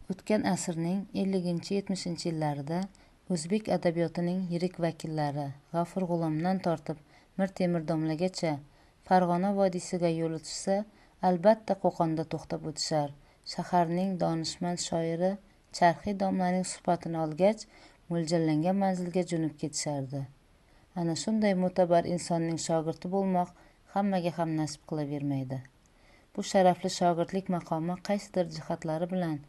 O'tgan asrning 50-70 yillarida o'zbek adabiyotining yirik vakillari G'afur G'ulomdan tortib Mir Temur domlagacha Farg'ona vodiysiga yo'l tutishsa, albatta Qo'qonda to'xtab o'tishar. Shaharning donishmand shoiri Charxiy domlaning suhbatini olgach, mo'ljallangan manzilga jo'nab ketishardi. Ana shunday mo'tabar insonning shogirdi bo'lmoq hammaga ham nasib qilavermaydi. Bu sharafli shogirdlik maqomi qaysidir jihatlari bilan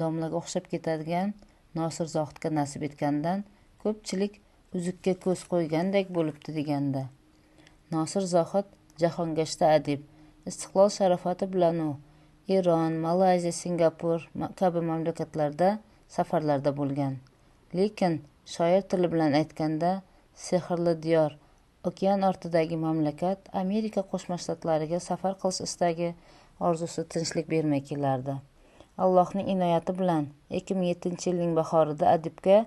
domlaga o'xshab ketadigan Nosir Zohidga nasib etgandan ko'pchilik uzukka ko'z qo'ygandek bo'libdi deganda. Nosir Zohid jahongashta adib, istiqlol sharofati bilan u Eron, Malayziya, Singapur kabi mamlakatlarda safarlarda bo'lgan. Lekin shoir tili bilan aytganda sehrli diyor, okean ortidagi mamlakat Amerika Qo'shma Shtatlariga safar qilish istagi, orzusi tinchlik bermay kelardi. Allohning inoyati bilan 2007-yilning bahorida adibga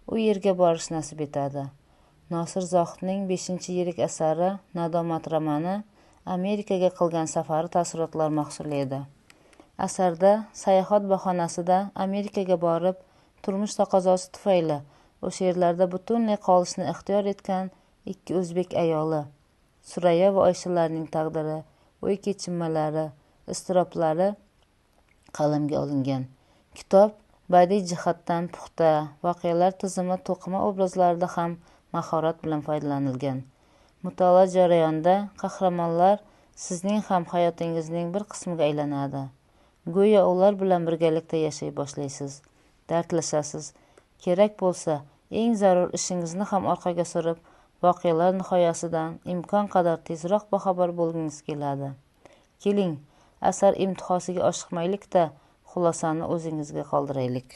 u yerga borish nasib etadi. Nosir Zohidning 5-yirik asari Nadomat romani Amerikaga qilgan safari taassurotlar mahsuli edi. Asarda sayohat bahonasida Amerikaga borib, turmush taqozosi tufayli o'sha yerlarda butunlay qolishni ixtiyor etgan ikki o'zbek ayoli, Surayyo va Oyshalarning taqdiri, o'y kechinmalari, iztiroblari qalamga olingan. Kitob badiiy jihatdan puxta, voqealar tizimi to'qima obrazlarida ham mahorat bilan foydalanilgan. Mutolaa jarayonida qahramonlar sizning ham hayotingizning bir qismiga aylanadi. Go'yo ular bilan birgalikda yashay boshlaysiz, dardlashasiz. Kerak bo'lsa, eng zarur ishingizni ham orqaga surib, voqealar nihoyasidan imkon qadar tezroq boxabar bo'lgingiz keladi. Keling, asar imtihosiga oshiqmaylik-da, xulosani o'zingizga qoldiraylik.